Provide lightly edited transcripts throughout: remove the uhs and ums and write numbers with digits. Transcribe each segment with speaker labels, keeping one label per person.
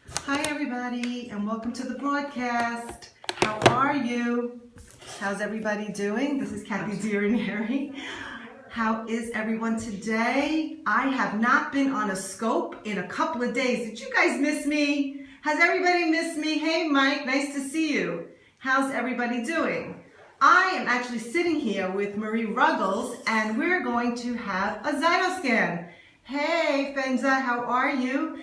Speaker 1: Hi everybody, and welcome to the broadcast. How are you? How's everybody doing? This is Kathy Diraneri. How is everyone today? I have not been on a scope in a couple of days. Did you guys miss me? Has everybody missed me? Hey Mike, nice to see you. How's everybody doing? I am actually sitting here with Marie Ruggles, and we're going to have a Zyto scan. Hey Fenza, how are you?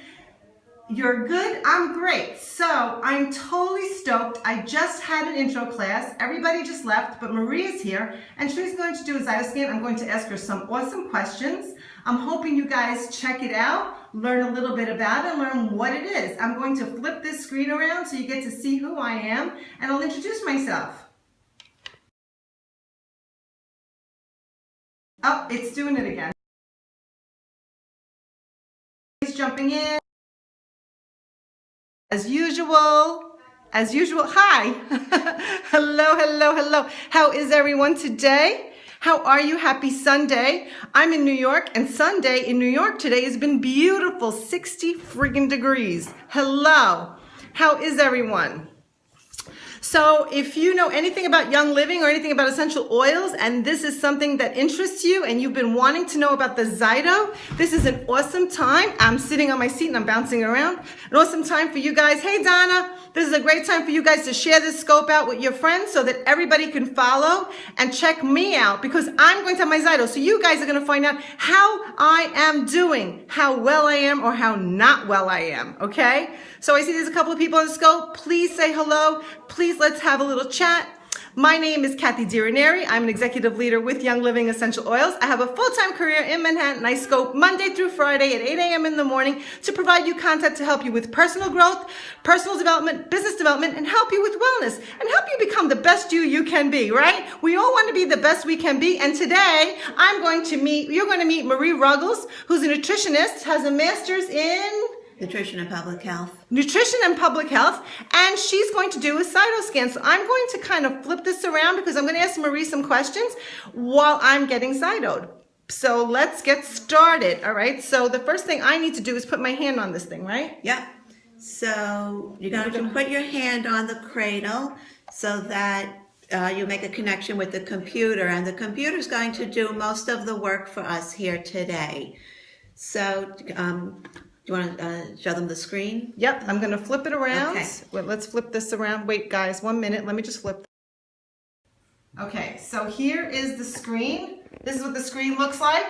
Speaker 1: You're good? I'm great. So I'm totally stoked. I just had an intro class. Everybody just left, but Marie is here and she's going to do a Zyto scan. I'm going to ask her some awesome questions. I'm hoping you guys check it out, learn a little bit about it, and learn what it is. I'm going to flip this screen around so you get to see who I am, and I'll introduce myself. Oh, it's doing it again. He's jumping in. As usual, hi. Hello. How is everyone today? How are you? Happy Sunday. I'm in New York, and Sunday in New York today has been beautiful, 60 friggin' degrees. Hello. How is everyone? So if you know anything about Young Living or anything about essential oils, and this is something that interests you and you've been wanting to know about the Zyto, this is an awesome time. I'm sitting on my seat and I'm bouncing around. An awesome time for you guys. Hey Donna, this is a great time for you guys to share this scope out with your friends so that everybody can follow and check me out, because I'm going to have my Zyto. So you guys are going to find out how I am doing, how well I am or how not well I am, okay? So I see there's a couple of people on the scope. Please say hello. Please let's have a little chat. My name is Kathy Diraneri. I'm an executive leader with Young Living Essential Oils. I have a full-time career in Manhattan. I scope Monday through Friday at 8 a.m. in the morning to provide you content to help you with personal growth, personal development, business development, and help you with wellness and help you become the best you can be, right? We all want to be the best we can be. And today you're going to meet Marie Ruggles, who's a nutritionist, has a master's in
Speaker 2: Nutrition and Public Health.
Speaker 1: Nutrition and Public Health, and she's going to do a Zyto scan. So I'm going to kind of flip this around because I'm going to ask Marie some questions while I'm getting Zytoed. So let's get started, all right? So the first thing I need to do is put my hand on this thing, right?
Speaker 2: Yep. So you're going to put your hand on the cradle so that you make a connection with the computer, and the computer is going to do most of the work for us here today. So do you want to show them the screen?
Speaker 1: Yep, I'm going to flip it around.
Speaker 2: Okay.
Speaker 1: Well, let's flip this around. Wait, guys, 1 minute. Let me just flip. Okay, so here is the screen. This is what the screen looks like.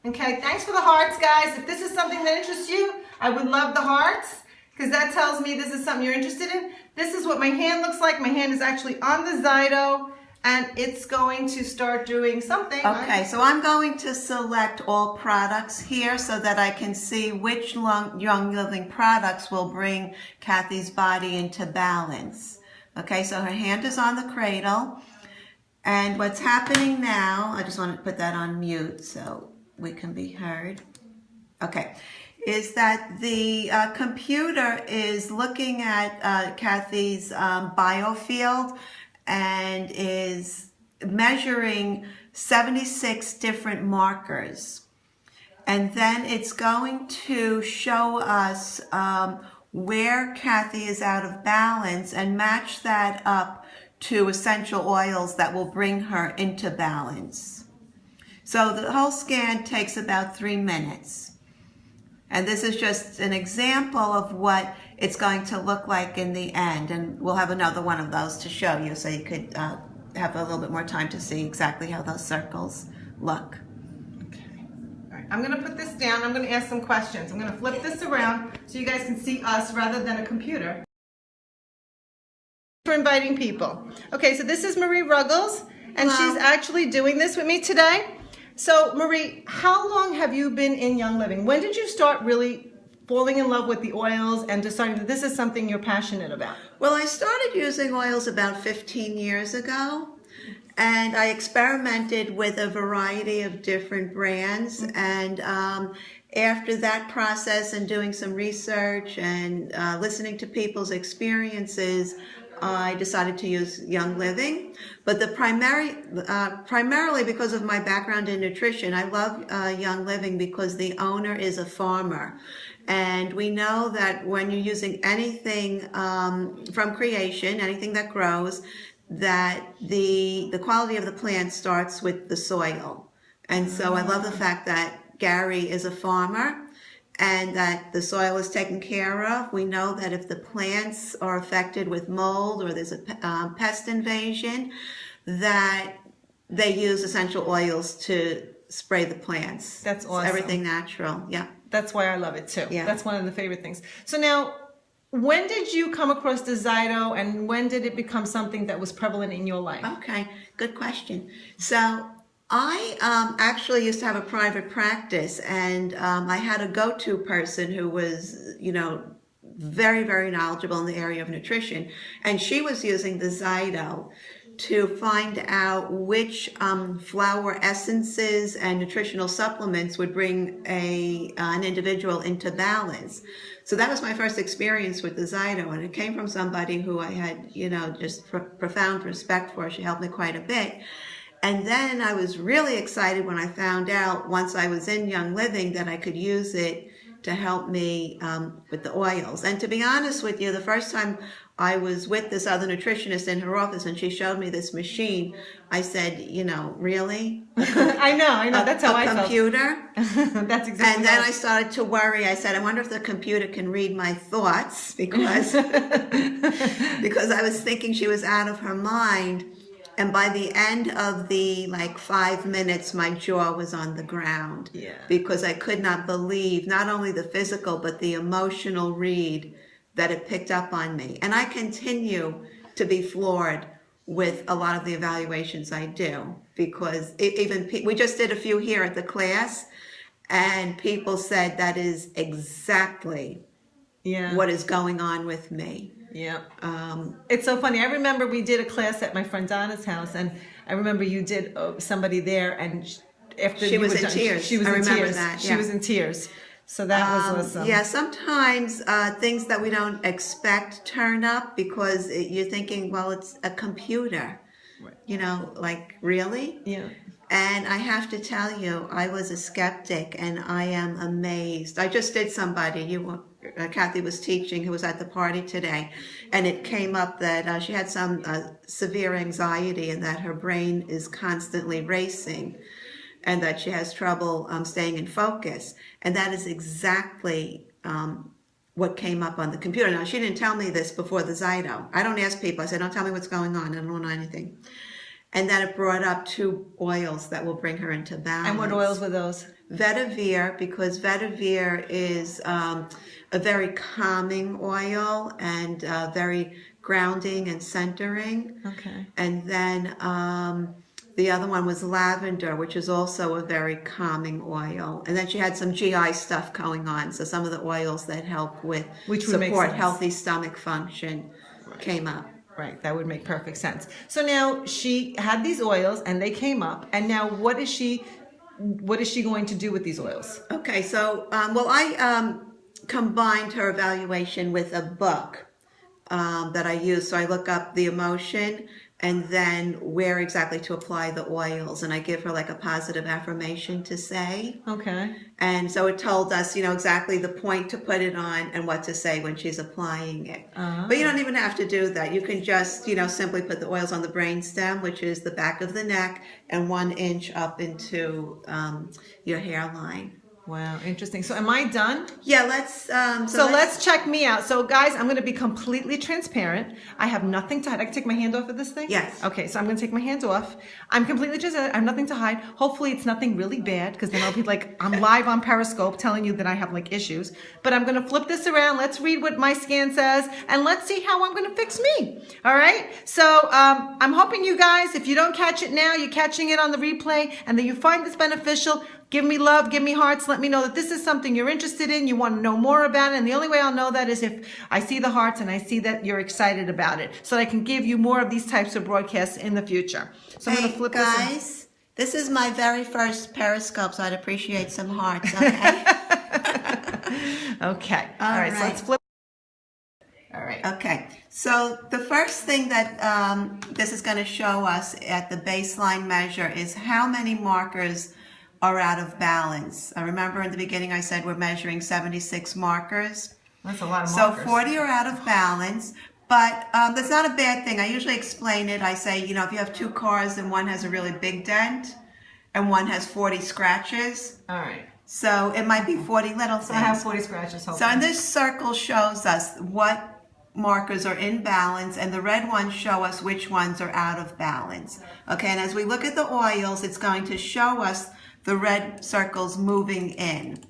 Speaker 1: Okay, thanks for the hearts, guys. If this is something that interests you, I would love the hearts, because that tells me this is something you're interested in. This is what my hand looks like. My hand is actually on the Zyto, and it's going to start doing something.
Speaker 2: Okay, so I'm going to select all products here so that I can see which Young Living products will bring Kathy's body into balance. Okay, so her hand is on the cradle. And what's happening now, I just want to put that on mute so we can be heard. Okay, is that the computer is looking at Kathy's biofield and is measuring 76 different markers. And then it's going to show us where Kathy is out of balance and match that up to essential oils that will bring her into balance. So the whole scan takes about 3 minutes. And this is just an example of what it's going to look like in the end. And we'll have another one of those to show you so you could have a little bit more time to see exactly how those circles look.
Speaker 1: Okay. All right. I'm going to put this down. I'm going to ask some questions. I'm going to flip this around so you guys can see us rather than a computer. For inviting people. Okay, so this is Marie Ruggles, and
Speaker 2: Hello.
Speaker 1: she's actually doing this with me today. So Marie, how long have you been in Young Living? When did you start really falling in love with the oils and deciding that this is something you're passionate about?
Speaker 2: Well, I started using oils about 15 years ago, and I experimented with a variety of different brands. And after that process and doing some research and listening to people's experiences, I decided to use Young Living, but primarily because of my background in nutrition. I love Young Living because the owner is a farmer, And we know that when you're using anything from creation, anything that grows, that the quality of the plant starts with the soil. And so I love the fact that Gary is a farmer and that the soil is taken care of. We know that if the plants are affected with mold or there's a pest invasion, that they use essential oils to spray the plants.
Speaker 1: That's awesome.
Speaker 2: Everything natural, yeah.
Speaker 1: That's why I love it too.
Speaker 2: Yeah.
Speaker 1: That's one of the favorite things. So now, when did you come across the Zyto, and when did it become something that was prevalent in your life?
Speaker 2: Okay, good question. So I actually used to have a private practice, and I had a go-to person who was, very, very knowledgeable in the area of nutrition, and she was using the Zyto to find out which flower essences and nutritional supplements would bring an individual into balance. So that was my first experience with the Zyto, and it came from somebody who I had, just profound respect for. She helped me quite a bit. And then I was really excited when I found out, once I was in Young Living, that I could use it to help me with the oils. And to be honest with you, the first time I was with this other nutritionist in her office and she showed me this machine, I said, really?
Speaker 1: I know. That's how I felt.
Speaker 2: A computer?
Speaker 1: That's exactly.
Speaker 2: And then I started to worry. I said, I wonder if the computer can read my thoughts, because I was thinking she was out of her mind. And by the end of the 5 minutes, my jaw was on the ground.
Speaker 1: Yeah.
Speaker 2: Because I could not believe not only the physical, but the emotional read that it picked up on me. And I continue to be floored with a lot of the evaluations I do, because we just did a few here at the class, and people said that is exactly what is going on with me.
Speaker 1: Yeah. It's so funny. I remember we did a class at my friend Donna's house, and I remember you did somebody there, and after
Speaker 2: she was in tears.
Speaker 1: She was in tears.
Speaker 2: That.
Speaker 1: She was in tears. So that was awesome.
Speaker 2: Yeah, sometimes things that we don't expect turn up, because you're thinking, well, it's a computer. Right. Really?
Speaker 1: Yeah.
Speaker 2: And I have to tell you, I was a skeptic, and I am amazed. I just did somebody, Kathy was teaching, who was at the party today, and it came up that she had some severe anxiety, and that her brain is constantly racing, and that she has trouble staying in focus. And that is exactly what came up on the computer. Now, she didn't tell me this before the Zyto. I don't ask people. I said, don't tell me what's going on. I don't know anything. And then it brought up 2 oils that will bring her into balance.
Speaker 1: And what oils were those?
Speaker 2: Vetiver, because vetiver is a very calming oil and very grounding and centering.
Speaker 1: Okay.
Speaker 2: And then the other one was lavender, which is also a very calming oil. And then she had some GI stuff going on. So some of the oils that help with support healthy stomach function came up.
Speaker 1: Right, that would make perfect sense. So now she had these oils and they came up, and now what is she going to do with these oils?
Speaker 2: Okay, so I combined her evaluation with a book that I use. So I look up the emotion and then where exactly to apply the oils, and I give her a positive affirmation to say.
Speaker 1: Okay.
Speaker 2: And so it told us, exactly the point to put it on and what to say when she's applying it. But you don't even have to do that. You can just, simply put the oils on the brainstem, which is the back of the neck, and 1 inch up into your hairline.
Speaker 1: Wow, interesting. So am I done?
Speaker 2: Yeah, let's...
Speaker 1: So let's check me out. So guys, I'm going to be completely transparent. I have nothing to hide. I can take my hand off of this thing?
Speaker 2: Yes.
Speaker 1: Okay, so I'm going to take my hands off. I'm completely transparent. I have nothing to hide. Hopefully it's nothing really bad, because then I'll be I'm live on Periscope telling you that I have issues. But I'm going to flip this around. Let's read what my scan says, and let's see how I'm going to fix me. All right? So I'm hoping you guys, if you don't catch it now, you're catching it on the replay, and that you find this beneficial. Give me love, give me hearts, let me know that this is something you're interested in, you want to know more about it, and the only way I'll know that is if I see the hearts and I see that you're excited about it, so that I can give you more of these types of broadcasts in the future. So I'm going to flip this.
Speaker 2: Guys, this is my very first Periscope, so I'd appreciate some hearts, okay?
Speaker 1: Okay. All right, so let's flip. All right.
Speaker 2: Okay, so the first thing that this is going to show us at the baseline measure is how many markers are out of balance. I remember in the beginning I said we're measuring 76 markers.
Speaker 1: That's a lot of
Speaker 2: So
Speaker 1: markers.
Speaker 2: 40 are out of balance, but that's not a bad thing. I usually explain it. I say, you know, if you have two cars and one has a really big dent and one has 40 scratches.
Speaker 1: All right.
Speaker 2: So it might be 40 little things.
Speaker 1: So I have 40 scratches, hopefully.
Speaker 2: So and this circle shows us what markers are in balance, and the red ones show us which ones are out of balance. Okay, and as we look at the oils, it's going to show us the red circles moving in,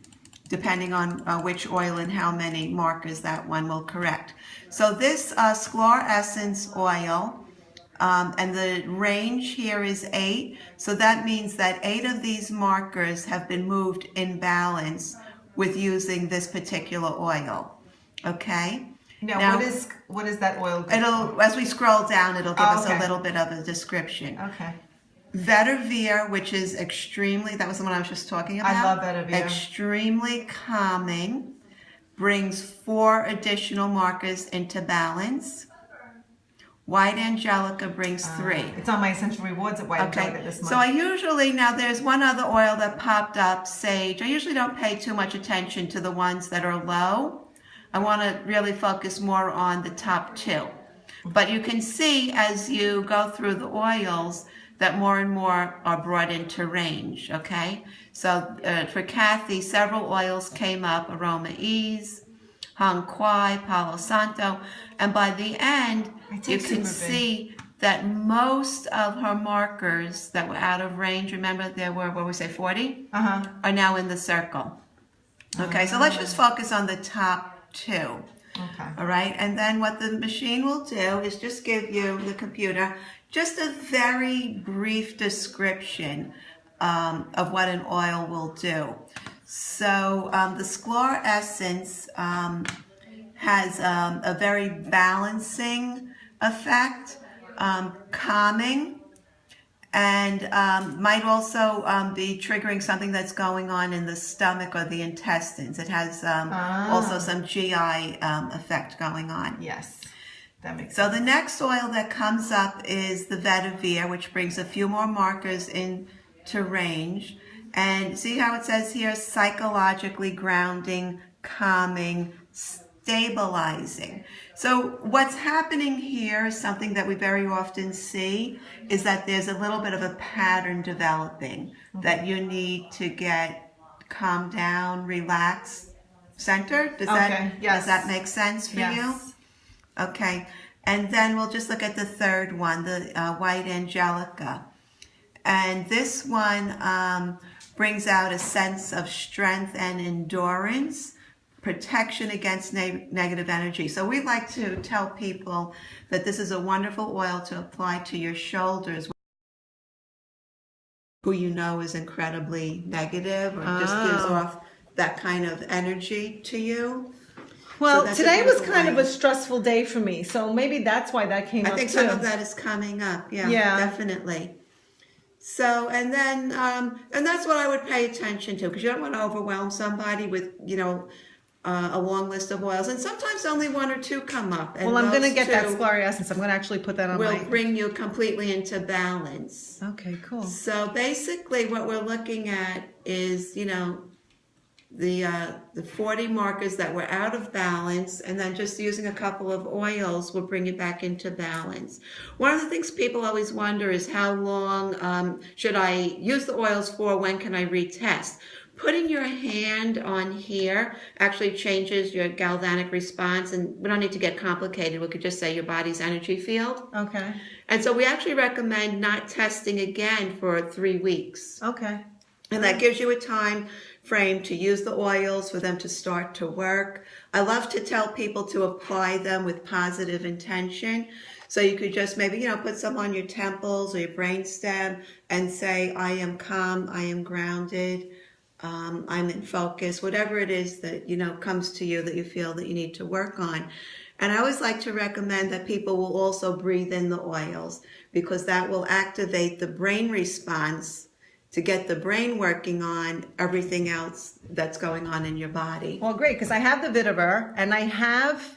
Speaker 2: depending on which oil and how many markers that one will correct. So this Sklar Essence oil, and the range here is 8, so that means that 8 of these markers have been moved in balance with using this particular oil. Okay?
Speaker 1: Now what is that oil good
Speaker 2: It'll, as we scroll down, it'll give us a little bit of a description.
Speaker 1: Okay.
Speaker 2: Vetiver, which is extremely, that was the one I was just talking about.
Speaker 1: I love vetiver.
Speaker 2: Extremely calming, brings 4 additional markers into balance. White Angelica brings 3.
Speaker 1: It's on my Essential Rewards at White Angelica this month.
Speaker 2: So I usually, now there's one other oil that popped up, Sage. I usually don't pay too much attention to the ones that are low. I want to really focus more on the top 2. But you can see as you go through the oils that more and more are brought into range, okay? So for Kathy, several oils came up, Aroma Ease, Hong Kwai, Palo Santo, and by the end, you can see that most of her markers that were out of range, remember there were, what we say, 40? Are now in the circle. Okay, so let's just focus on the top 2.
Speaker 1: Okay.
Speaker 2: All right, and then what the machine will do is just give you, the computer, just a very brief description of what an oil will do. So the Sklar Essence has a very balancing effect, calming, and might also be triggering something that's going on in the stomach or the intestines. It has also some GI effect going on.
Speaker 1: Yes, that makes
Speaker 2: So
Speaker 1: sense.
Speaker 2: the next oil that comes up is the Vetiver, which brings a few more markers into range. And see how it says here, psychologically grounding, calming, stabilizing. So what's happening here is something that we very often see, is that there's a little bit of a pattern developing that you need to get calmed down, relaxed, centered. Does that make sense for you? Okay. And then we'll just look at the third one, the White Angelica. And this one brings out a sense of strength and endurance, protection against negative energy. So we like to tell people that this is a wonderful oil to apply to your shoulders, who you know is incredibly negative or just gives off that kind of energy to you.
Speaker 1: Well,
Speaker 2: So
Speaker 1: today was kind of a stressful day for me, so maybe that's why that came up
Speaker 2: I think
Speaker 1: too.
Speaker 2: some of that is coming up. Yeah, definitely. So, and then, and that's what I would pay attention to, because you don't want to overwhelm somebody with, you know, a long list of oils, and sometimes only 1 or 2 come up. And
Speaker 1: well, I'm going to get that
Speaker 2: those
Speaker 1: Sklar Essence. I'm going to actually put that on
Speaker 2: will
Speaker 1: my...
Speaker 2: bring you completely into balance.
Speaker 1: Okay, cool.
Speaker 2: So basically what we're looking at is, you know, the 40 markers that were out of balance, and then just using a couple of oils will bring it back into balance. One of the things people always wonder is how long should I use the oils for? When can I retest? Putting your hand on here actually changes your galvanic response, and we don't need to get complicated. We could just say your body's energy field.
Speaker 1: Okay.
Speaker 2: And so we actually recommend not testing again for 3 weeks.
Speaker 1: Okay.
Speaker 2: And that gives you a time frame to use the oils for them to start to work. I love to tell people to apply them with positive intention. So you could just maybe, you know, put some on your temples or your brainstem and say, I am calm, I am grounded, I'm in focus, whatever it is that, you know, comes to you that you feel that you need to work on. And I always like to recommend that people will also breathe in the oils, because that will activate the brain response to get the brain working on everything else that's going on in your body.
Speaker 1: Well, great, because I have the Vetiver and I have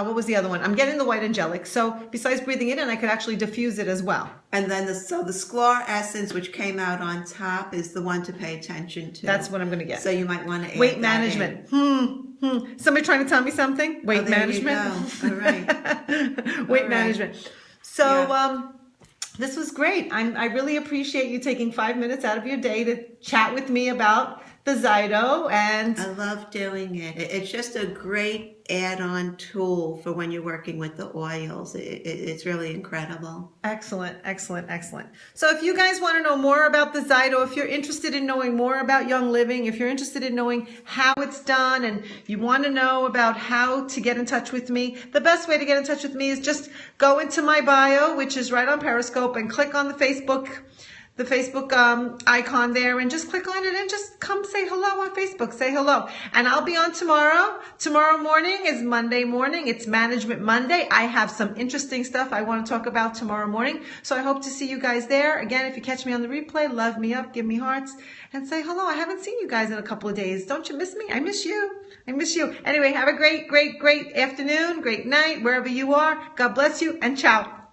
Speaker 1: what was the other one? I'm getting the white angelic. So besides breathing it in, I could actually diffuse it as well.
Speaker 2: And then the Sklor Essence, which came out on top, is the one to pay attention to.
Speaker 1: That's what I'm going to get.
Speaker 2: So you might want to add
Speaker 1: weight
Speaker 2: that
Speaker 1: management. Somebody trying to tell me something? Weight
Speaker 2: there
Speaker 1: management.
Speaker 2: You go. All right.
Speaker 1: Weight
Speaker 2: All
Speaker 1: management.
Speaker 2: right.
Speaker 1: So
Speaker 2: Yeah.
Speaker 1: this was great. I really appreciate you taking 5 minutes out of your day to chat with me about the Zyto. And
Speaker 2: I love doing it. It's just a great add-on tool for when you're working with the oils. It's really incredible.
Speaker 1: excellent, excellent, excellent. So if you guys want to know more about the Zyto, if you're interested in knowing more about Young Living, if you're interested in knowing how it's done and you want to know about how to get in touch with me, the best way to get in touch with me is just go into my bio, which is right on Periscope, and click on the Facebook icon there, and just click on it and just come say hello on Facebook. Say hello. And I'll be on tomorrow. Tomorrow morning is Monday morning. It's Management Monday. I have some interesting stuff I want to talk about tomorrow morning. So I hope to see you guys there. Again, if you catch me on the replay, love me up, give me hearts, and say hello. I haven't seen you guys in a couple of days. Don't you miss me? I miss you. I miss you. Anyway, have a great, great, great afternoon, great night, wherever you are. God bless you, and ciao.